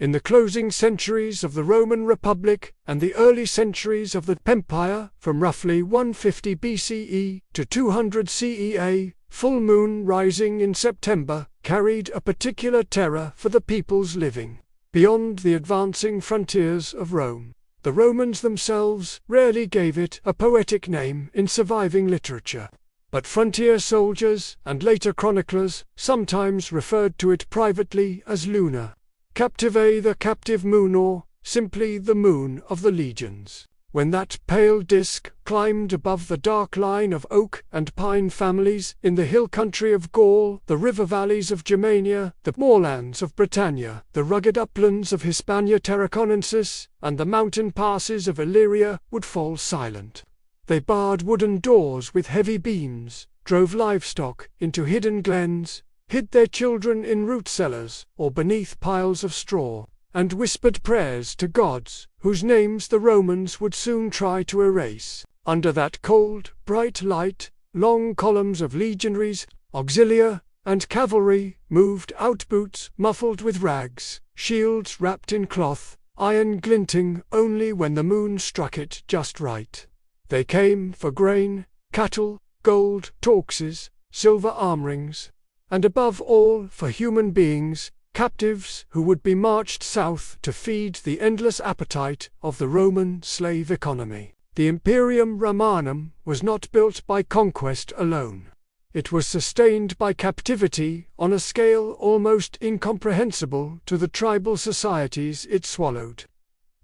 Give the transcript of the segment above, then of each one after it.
In the closing centuries of the Roman Republic and the early centuries of the Empire, from roughly 150 BCE to 200 CE, full moon rising in September carried a particular terror for the peoples living beyond the advancing frontiers of Rome. The Romans themselves rarely gave it a poetic name in surviving literature, but frontier soldiers and later chroniclers sometimes referred to it privately as Luna Captive, the captive moon, or simply the moon of the legions. When that pale disk climbed above the dark line of oak and pine families in the hill country of Gaul, the river valleys of Germania, the moorlands of Britannia, the rugged uplands of Hispania Tarraconensis, and the mountain passes of Illyria would fall silent. They barred wooden doors with heavy beams, drove livestock into hidden glens, hid their children in root cellars or beneath piles of straw, and whispered prayers to gods whose names the Romans would soon try to erase. Under that cold, bright light, long columns of legionaries, auxiliar, and cavalry moved out, boots muffled with rags, shields wrapped in cloth, iron glinting only when the moon struck it just right. They came for grain, cattle, gold, torxes, silver armrings, and above all for human beings, captives who would be marched south to feed the endless appetite of the Roman slave economy. The Imperium Romanum was not built by conquest alone. It was sustained by captivity on a scale almost incomprehensible to the tribal societies it swallowed.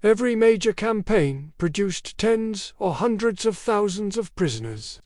Every major campaign produced tens or hundreds of thousands of prisoners.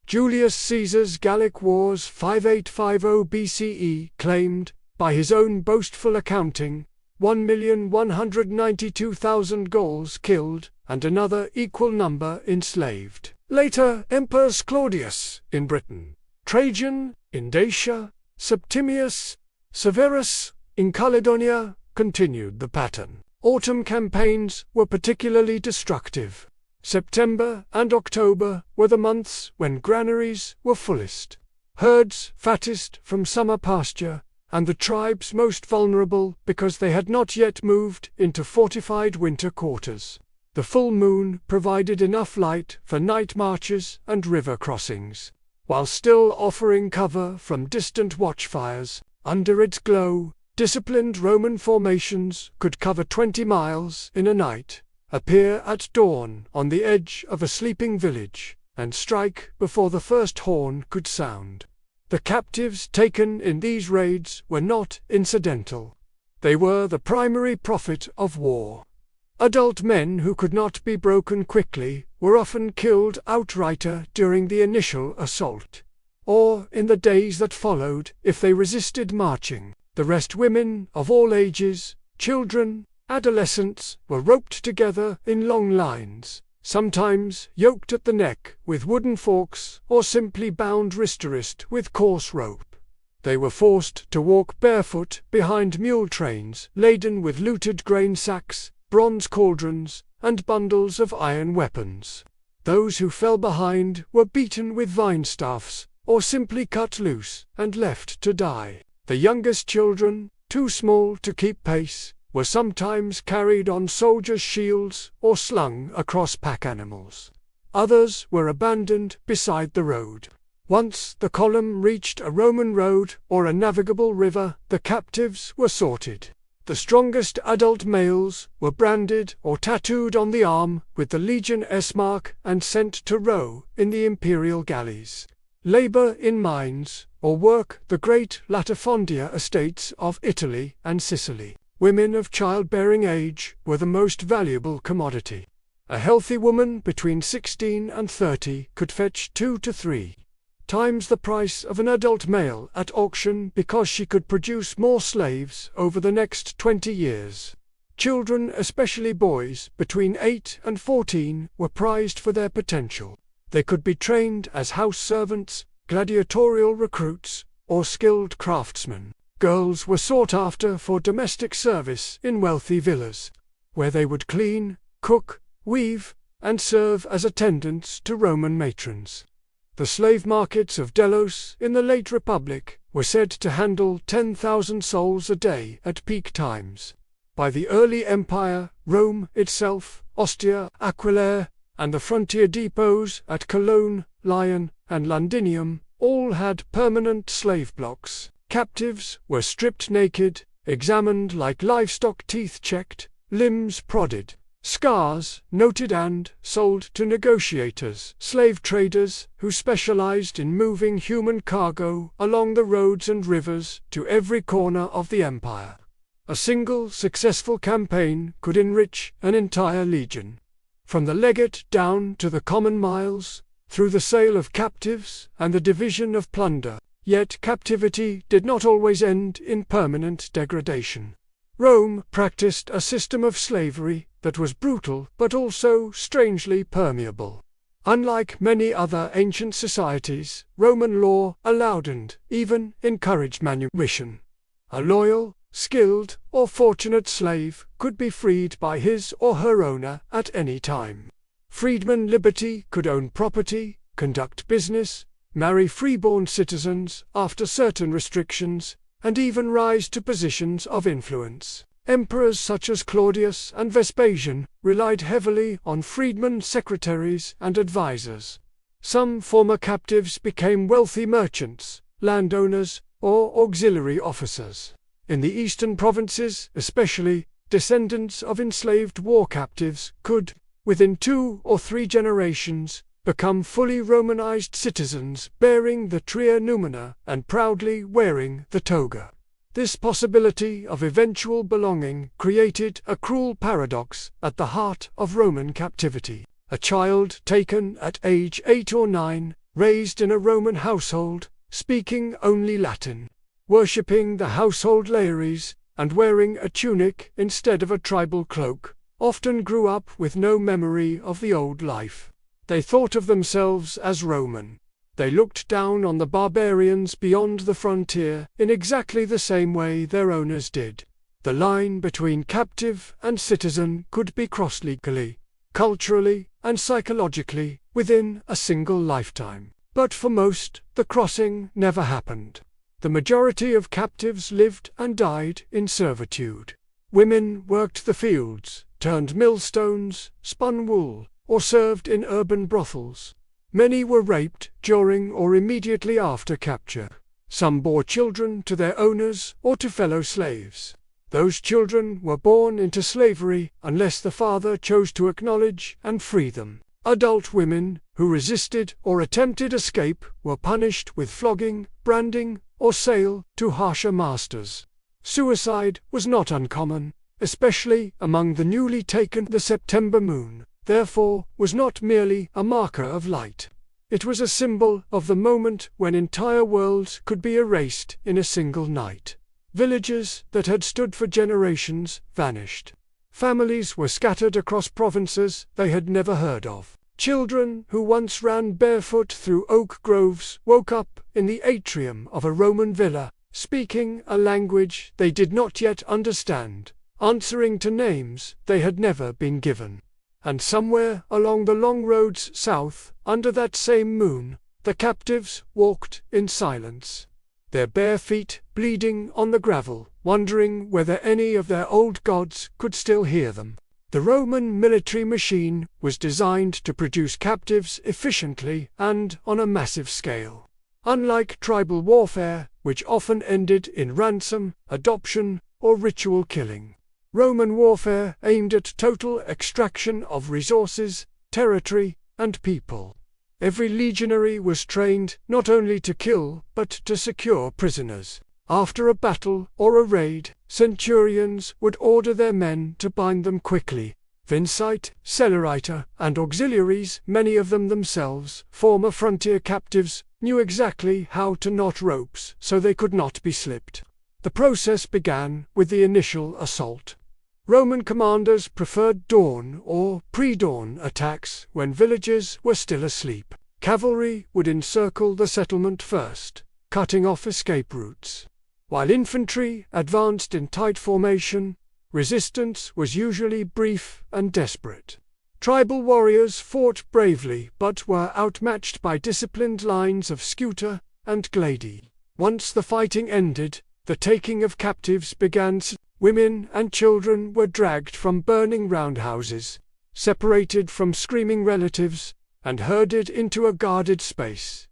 Julius Caesar's Gallic Wars 5850 BCE claimed, by his own boastful accounting, 1,192,000 Gauls killed and another equal number enslaved. Later emperors Claudius in Britain, Trajan in Dacia, Septimius Severus in Caledonia continued the pattern. Autumn campaigns were particularly destructive. September and October were the months when granaries were fullest, herds fattest from summer pasture, and the tribes most vulnerable because they had not yet moved into fortified winter quarters. The full moon provided enough light for night marches and river crossings, while still offering cover from distant watchfires. Under its glow, disciplined Roman formations could cover 20 miles in a night, appear at dawn on the edge of a sleeping village, and strike before the first horn could sound. The captives taken in these raids were not incidental. They were the primary profit of war. Adult men who could not be broken quickly were often killed outright during the initial assault, or in the days that followed if they resisted marching. The rest, women of all ages, children, adolescents, were roped together in long lines, sometimes yoked at the neck with wooden forks or simply bound wrist to wrist with coarse rope. They were forced to walk barefoot behind mule trains laden with looted grain sacks, bronze cauldrons, and bundles of iron weapons. Those who fell behind were beaten with vine staffs or simply cut loose and left to die. The youngest children, too small to keep pace, were sometimes carried on soldiers' shields or slung across pack animals. Others were abandoned beside the road. Once the column reached a Roman road or a navigable river, the captives were sorted. The strongest adult males were branded or tattooed on the arm with the Legion S mark and sent to row in the imperial galleys, labor in mines, or work the great latifondia estates of Italy and Sicily. Women of childbearing age were the most valuable commodity. A healthy woman between 16 and 30 could fetch 2 to 3 times the price of an adult male at auction because she could produce more slaves over the next 20 years. Children, especially boys between 8 and 14, were prized for their potential. They could be trained as house servants, gladiatorial recruits, or skilled craftsmen. Girls were sought after for domestic service in wealthy villas, where they would clean, cook, weave, and serve as attendants to Roman matrons. The slave markets of Delos in the late Republic were said to handle 10,000 souls a day at peak times. By the early empire, Rome itself, Ostia, Aquileia, and the frontier depots at Cologne, Lyon, and Londinium all had permanent slave blocks. Captives were stripped naked, examined like livestock, teeth checked, limbs prodded, scars noted, and sold to negotiators, slave traders who specialized in moving human cargo along the roads and rivers to every corner of the empire. A single successful campaign could enrich an entire legion. From the legate down to the common miles, through the sale of captives and the division of plunder. Yet captivity did not always end in permanent degradation. Rome practiced a system of slavery that was brutal but also strangely permeable. Unlike many other ancient societies, Roman law allowed and even encouraged manumission. A loyal, skilled, or fortunate slave could be freed by his or her owner at any time. Freedman liberty could own property, conduct business, marry freeborn citizens after certain restrictions, and even rise to positions of influence. Emperors such as Claudius and Vespasian relied heavily on freedmen, secretaries, and advisors. Some former captives became wealthy merchants, landowners, or auxiliary officers. In the eastern provinces, especially, descendants of enslaved war captives could, within 2 or 3 generations, become fully Romanized citizens bearing the tria numina and proudly wearing the toga. This possibility of eventual belonging created a cruel paradox at the heart of Roman captivity. A child taken at age 8 or 9, raised in a Roman household, speaking only Latin, worshipping the household lares, and wearing a tunic instead of a tribal cloak, often grew up with no memory of the old life. They thought of themselves as Roman. They looked down on the barbarians beyond the frontier in exactly the same way their owners did. The line between captive and citizen could be crossed legally, culturally, and psychologically within a single lifetime. But for most, the crossing never happened. The majority of captives lived and died in servitude. Women worked the fields, turned millstones, spun wool, or served in urban brothels. Many were raped during or immediately after capture. Some bore children to their owners or to fellow slaves. Those children were born into slavery unless the father chose to acknowledge and free them. Adult women who resisted or attempted escape were punished with flogging, branding, or sale to harsher masters. Suicide was not uncommon, especially among the newly taken. The September moon, therefore, was not merely a marker of light. It was a symbol of the moment when entire worlds could be erased in a single night. Villages that had stood for generations vanished. Families were scattered across provinces they had never heard of. Children who once ran barefoot through oak groves woke up in the atrium of a Roman villa, speaking a language they did not yet understand, answering to names they had never been given. And somewhere along the long roads south, under that same moon, the captives walked in silence, their bare feet bleeding on the gravel, wondering whether any of their old gods could still hear them. The Roman military machine was designed to produce captives efficiently and on a massive scale. Unlike tribal warfare, which often ended in ransom, adoption, or ritual killing, Roman warfare aimed at total extraction of resources, territory, and people. Every legionary was trained not only to kill but to secure prisoners. After a battle or a raid, centurions would order their men to bind them quickly. Vincite, Celerita, and auxiliaries, many of them themselves former frontier captives, knew exactly how to knot ropes so they could not be slipped. The process began with the initial assault. Roman commanders preferred dawn or pre-dawn attacks when villages were still asleep. Cavalry would encircle the settlement first, cutting off escape routes. While infantry advanced in tight formation, resistance was usually brief and desperate. Tribal warriors fought bravely but were outmatched by disciplined lines of scuta and gladi. Once the fighting ended, the taking of captives began. Women and children were dragged from burning roundhouses, separated from screaming relatives, and herded into a guarded space.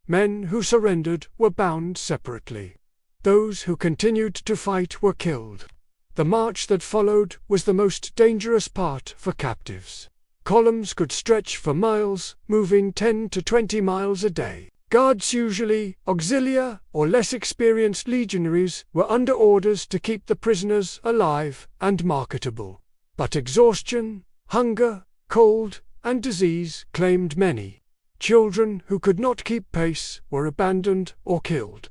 Men who surrendered were bound separately. Those who continued to fight were killed. The march that followed was the most dangerous part for captives. Columns could stretch for miles, moving 10 to 20 miles a day. Guards, usually auxiliar or less experienced legionaries, were under orders to keep the prisoners alive and marketable. But exhaustion, hunger, cold, and disease claimed many. Children who could not keep pace were abandoned or killed.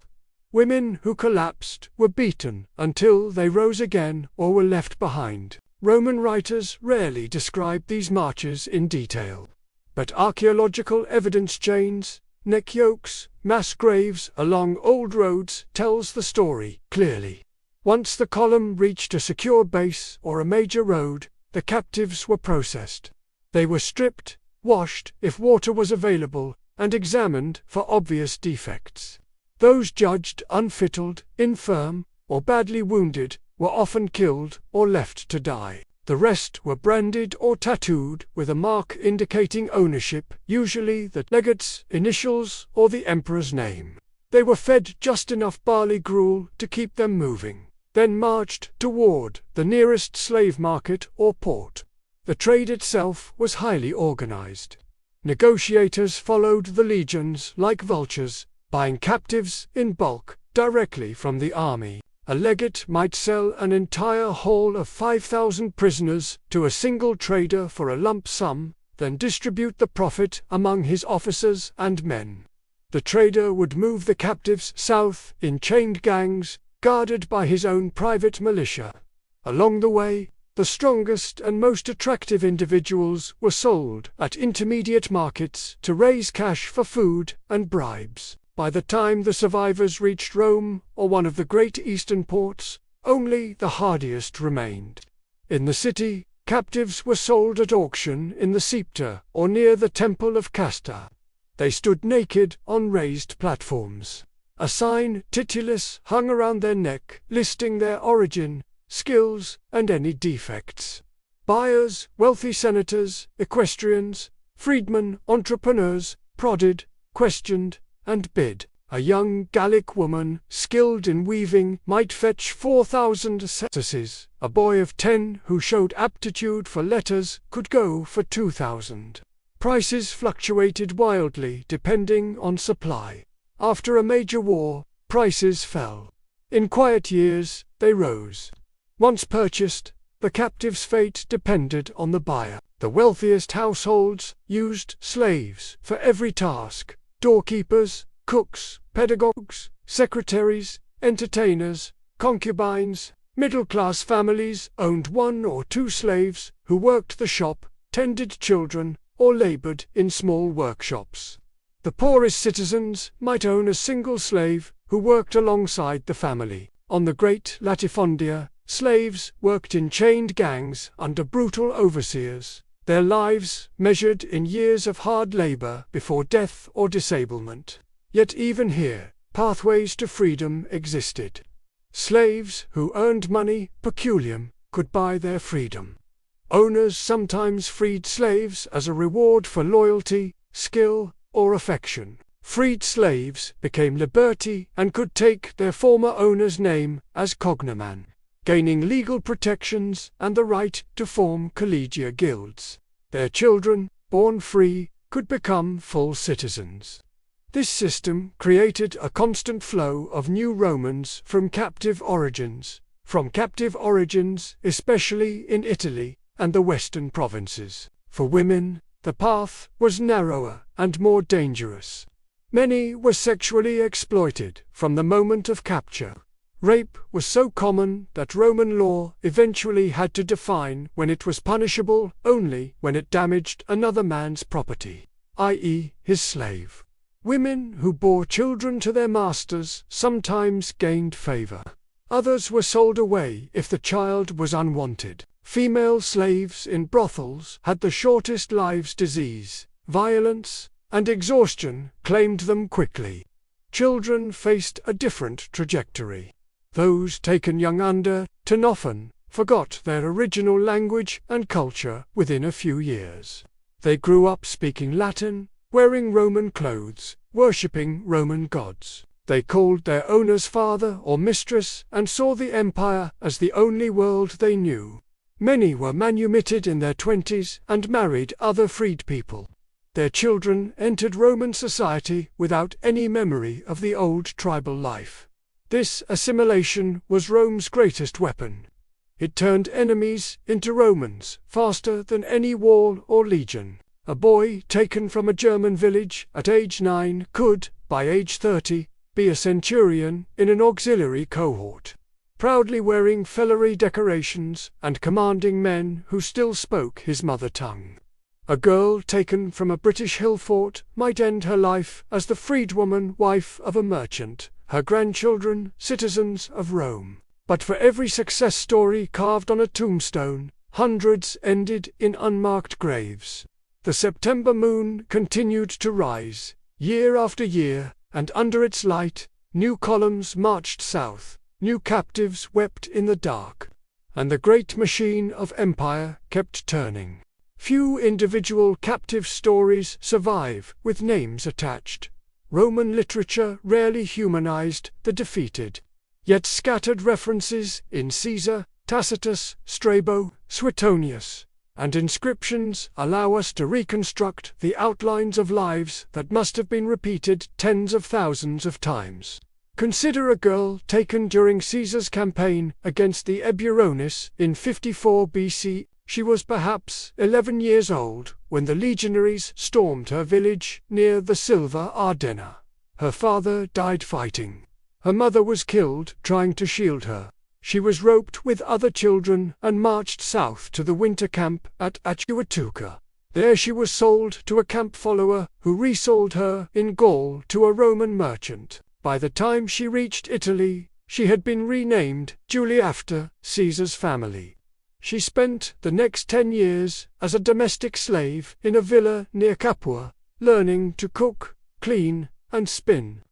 Women who collapsed were beaten until they rose again or were left behind. Roman writers rarely describe these marches in detail. But archaeological evidence chains, neck yokes, mass graves along old roads tells the story clearly. Once the column reached a secure base or a major road, the captives were processed. They were stripped, washed if water was available, and examined for obvious defects. Those judged unfitted, infirm, or badly wounded were often killed or left to die. The rest were branded or tattooed with a mark indicating ownership, usually the legate's initials or the emperor's name. They were fed just enough barley gruel to keep them moving, then marched toward the nearest slave market or port. The trade itself was highly organized. Negotiators followed the legions like vultures, buying captives in bulk directly from the army. A legate might sell an entire haul of 5,000 prisoners to a single trader for a lump sum, then distribute the profit among his officers and men. The trader would move the captives south in chained gangs, guarded by his own private militia. Along the way, the strongest and most attractive individuals were sold at intermediate markets to raise cash for food and bribes. By the time the survivors reached Rome or one of the great eastern ports, only the hardiest remained. In the city, captives were sold at auction in the Septa or near the Temple of Castor. They stood naked on raised platforms. A sign, titulus, hung around their neck, listing their origin, skills, and any defects. Buyers, wealthy senators, equestrians, freedmen, entrepreneurs, prodded, questioned, and bid. A young Gallic woman, skilled in weaving, might fetch 4,000 sesterces. A boy of 10 who showed aptitude for letters could go for 2,000. Prices fluctuated wildly depending on supply. After a major war, prices fell. In quiet years, they rose. Once purchased, the captive's fate depended on the buyer. The wealthiest households used slaves for every task. Doorkeepers, cooks, pedagogues, secretaries, entertainers, concubines. Middle-class families owned 1 or 2 slaves who worked the shop, tended children, or labored in small workshops. The poorest citizens might own a single slave who worked alongside the family. On the great latifundia, slaves worked in chained gangs under brutal overseers, their lives measured in years of hard labor before death or disablement. Yet even here, pathways to freedom existed. Slaves who earned money, peculium, could buy their freedom. Owners sometimes freed slaves as a reward for loyalty, skill, or affection. Freed slaves became liberti and could take their former owner's name as cognomen, gaining legal protections and the right to form collegia guilds. Their children, born free, could become full citizens. This system created a constant flow of new Romans from captive origins, especially in Italy and the western provinces. For women, the path was narrower and more dangerous. Many were sexually exploited from the moment of capture. Rape was so common that Roman law eventually had to define when it was punishable only when it damaged another man's property, i.e., his slave. Women who bore children to their masters sometimes gained favor. Others were sold away if the child was unwanted. Female slaves in brothels had the shortest lives. Disease, violence, and exhaustion claimed them quickly. Children faced a different trajectory. Those taken young under often forgot their original language and culture within a few years. They grew up speaking Latin, wearing Roman clothes, worshipping Roman gods. They called their owners father or mistress and saw the empire as the only world they knew. Many were manumitted in their 20s and married other freed people. Their children entered Roman society without any memory of the old tribal life. This assimilation was Rome's greatest weapon. It turned enemies into Romans faster than any wall or legion. A boy taken from a German village at age 9 could, by age 30, be a centurion in an auxiliary cohort, proudly wearing fellery decorations and commanding men who still spoke his mother tongue. A girl taken from a British hill fort might end her life as the freedwoman wife of a merchant, her grandchildren citizens of Rome. But for every success story carved on a tombstone, hundreds ended in unmarked graves. The September moon continued to rise, year after year, and under its light, new columns marched south, new captives wept in the dark, and the great machine of empire kept turning. Few individual captive stories survive with names attached. Roman literature rarely humanized the defeated. Yet scattered references in Caesar, Tacitus, Strabo, Suetonius, and inscriptions allow us to reconstruct the outlines of lives that must have been repeated tens of thousands of times. Consider a girl taken during Caesar's campaign against the Eburones in 54 BC. She was perhaps 11 years old when the legionaries stormed her village near the Silva Ardenna. Her father died fighting. Her mother was killed trying to shield her. She was roped with other children and marched south to the winter camp at Achuatuca. There she was sold to a camp follower who resold her in Gaul to a Roman merchant. By the time she reached Italy, she had been renamed Julia after Caesar's family. She spent the next 10 years as a domestic slave in a villa near Capua, learning to cook, clean, and spin.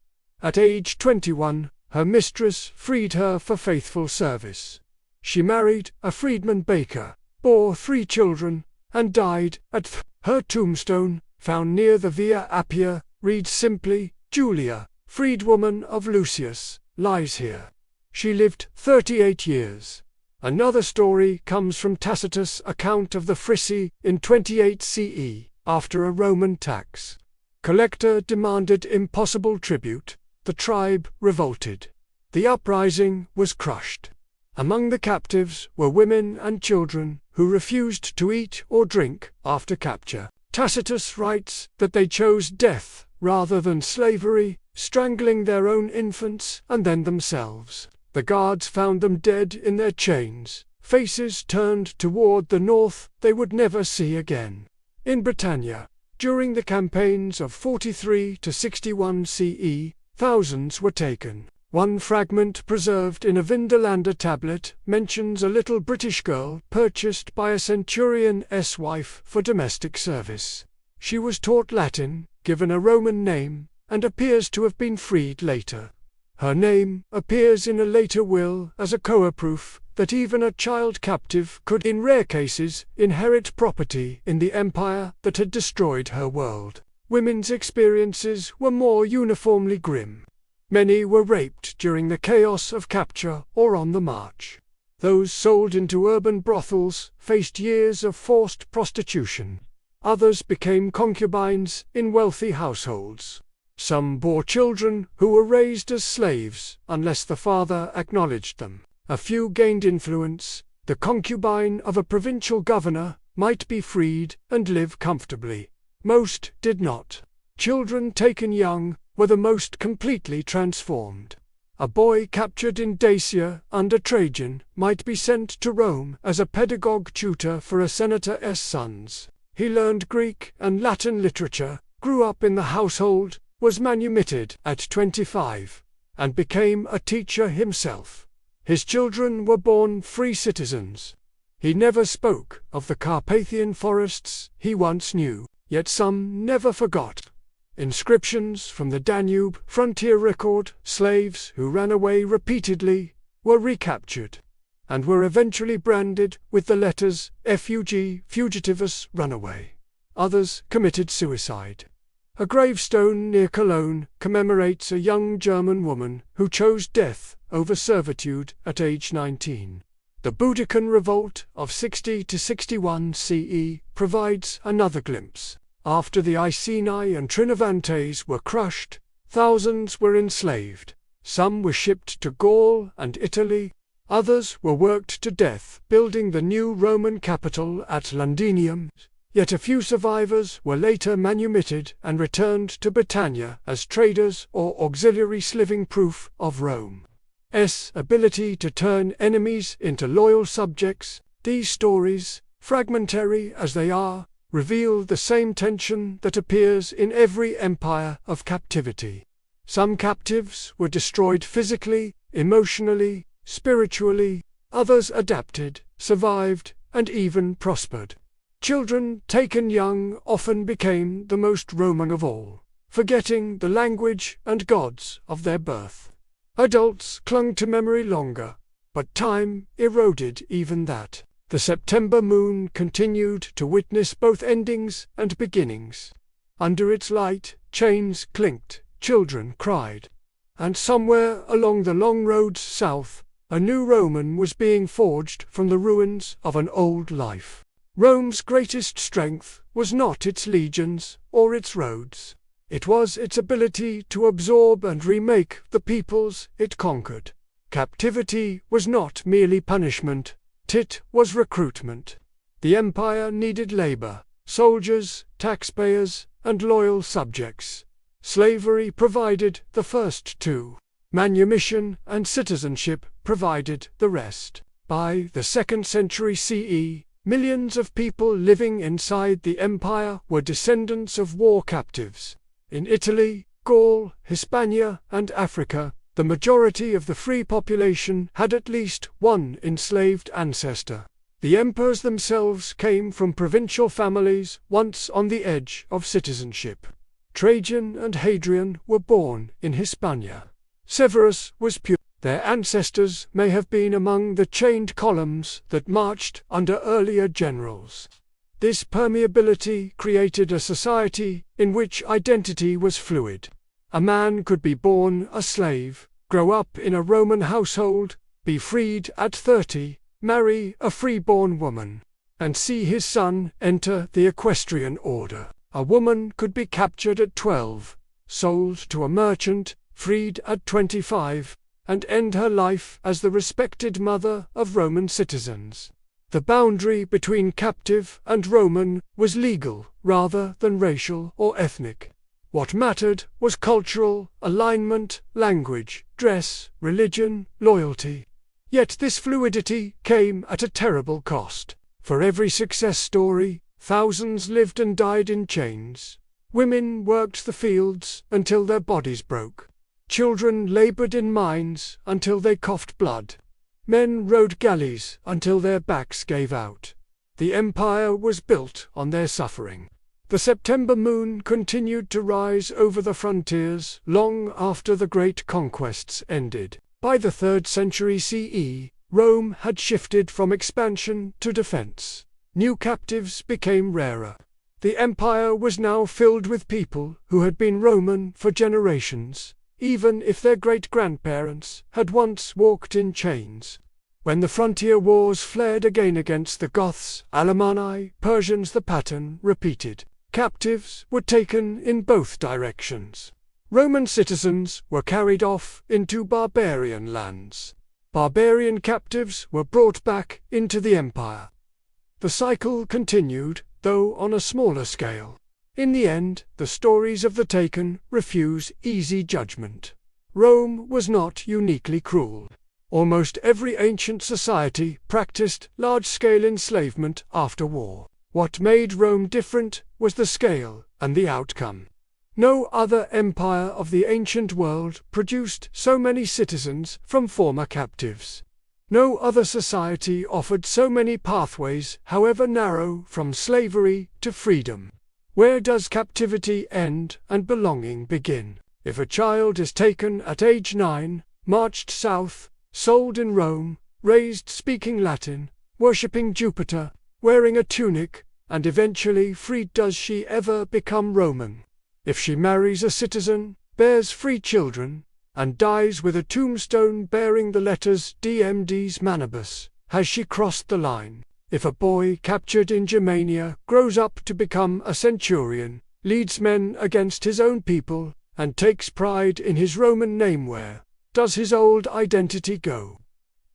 At age 21, her mistress freed her for faithful service. She married a freedman baker, bore 3 children, and died at her tombstone, found near the Via Appia, reads simply, Julia, freedwoman of Lucius, lies here. She lived 38 years. Another story comes from Tacitus' account of the Frisi in 28 CE, after a Roman tax collector demanded impossible tribute. The tribe revolted. The uprising was crushed. Among the captives were women and children who refused to eat or drink after capture. Tacitus writes that they chose death rather than slavery, strangling their own infants and then themselves. The guards found them dead in their chains, faces turned toward the north they would never see again. In Britannia, during the campaigns of 43 to 61 CE, thousands were taken. One fragment preserved in a Vindolanda tablet mentions a little British girl purchased by a centurion's wife for domestic service. She was taught Latin, given a Roman name, and appears to have been freed later. Her name appears in a later will as a coa-proof that even a child captive could in rare cases inherit property in the empire that had destroyed her world. Women's experiences were more uniformly grim. Many were raped during the chaos of capture or on the march. Those sold into urban brothels faced years of forced prostitution. Others became concubines in wealthy households. Some bore children who were raised as slaves unless the father acknowledged them. A few gained influence. The concubine of a provincial governor might be freed and live comfortably. Most did not. Children taken young were the most completely transformed. A boy captured in Dacia under Trajan might be sent to Rome as a pedagogue tutor for a senator's sons. He learned Greek and Latin literature, grew up in the household, was manumitted at 25, and became a teacher himself. His children were born free citizens. He never spoke of the Carpathian forests he once knew, yet some never forgot. Inscriptions from the Danube frontier record slaves who ran away repeatedly were recaptured. and were eventually branded with the letters FUG, fugitivus, runaway. Others committed suicide. A gravestone near Cologne commemorates a young German woman who chose death over servitude at age 19. The Boudiccan revolt of 60 to 61 CE provides another glimpse. After the Iceni and Trinovantes were crushed, thousands were enslaved. Some were shipped to Gaul and Italy, others were worked to death building the new Roman capital at Londinium, yet a few survivors were later manumitted and returned to Britannia as traders or auxiliaries, living proof of Rome's ability to turn enemies into loyal subjects. These stories, fragmentary as they are, reveal the same tension that appears in every empire of captivity. Some captives were destroyed physically, emotionally, spiritually, others adapted, survived, and even prospered. Children taken young often became the most Roman of all, forgetting the language and gods of their birth. Adults clung to memory longer, but time eroded even that. The September moon continued to witness both endings and beginnings. Under its light, chains clinked, children cried, and somewhere along the long roads south, a new Roman was being forged from the ruins of an old life. Rome's greatest strength was not its legions or its roads. It was its ability to absorb and remake the peoples it conquered. Captivity was not merely punishment, it was recruitment. The empire needed labor, soldiers, taxpayers, and loyal subjects. Slavery provided the first two. Manumission and citizenship provided the rest. By the 2nd century CE, millions of people living inside the empire were descendants of war captives. In Italy, Gaul, Hispania, and Africa, the majority of the free population had at least one enslaved ancestor. The emperors themselves came from provincial families once on the edge of citizenship. Trajan and Hadrian were born in Hispania. Severus was pure. Their ancestors may have been among the chained columns that marched under earlier generals. This permeability created a society in which identity was fluid. A man could be born a slave, grow up in a Roman household, be freed at 30, marry a freeborn woman, and see his son enter the equestrian order. A woman could be captured at 12, sold to a merchant, freed at 25, and end her life as the respected mother of Roman citizens. The boundary between captive and Roman was legal rather than racial or ethnic. What mattered was cultural alignment, language, dress, religion, loyalty. Yet this fluidity came at a terrible cost. For every success story, thousands lived and died in chains. Women worked the fields until their bodies broke. Children labored in mines until they coughed blood. Men rode galleys until their backs gave out. The empire was built on their suffering. The September moon continued to rise over the frontiers long after the great conquests ended. By the 3rd century CE, Rome had shifted from expansion to defense. New captives became rarer. The empire was now filled with people who had been Roman for generations, even if their great-grandparents had once walked in chains. When the frontier wars flared again against the Goths, Alemanni, Persians, the pattern repeated. Captives were taken in both directions. Roman citizens were carried off into barbarian lands. Barbarian captives were brought back into the empire. The cycle continued, though on a smaller scale. In the end, the stories of the taken refuse easy judgment. Rome was not uniquely cruel. Almost every ancient society practiced large-scale enslavement after war. What made Rome different was the scale and the outcome. No other empire of the ancient world produced so many citizens from former captives. No other society offered so many pathways, however narrow, from slavery to freedom. Where does captivity end and belonging begin? If a child is taken at age 9, marched south, sold in Rome, raised speaking Latin, worshipping Jupiter, wearing a tunic, and eventually freed. Does she ever become Roman? If she marries a citizen, bears free children, and dies with a tombstone bearing the letters DMDs Manibus, has she crossed the line? If a boy captured in Germania grows up to become a centurion, leads men against his own people, and takes pride in his Roman name, where does his old identity go?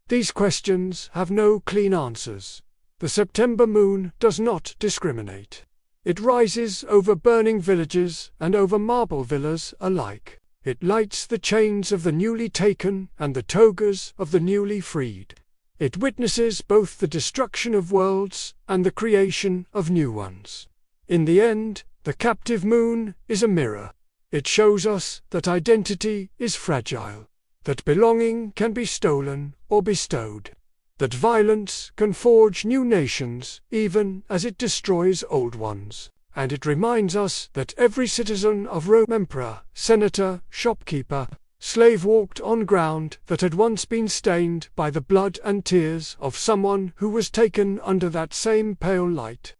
These questions have no clean answers. The September moon does not discriminate. It rises over burning villages and over marble villas alike. It lights the chains of the newly taken and the togas of the newly freed. It witnesses both the destruction of worlds and the creation of new ones. In the end, the captive moon is a mirror. It shows us that identity is fragile, that belonging can be stolen or bestowed, that violence can forge new nations even as it destroys old ones. And it reminds us that every citizen of Rome, emperor, senator, shopkeeper, slave, walked on ground that had once been stained by the blood and tears of someone who was taken under that same pale light.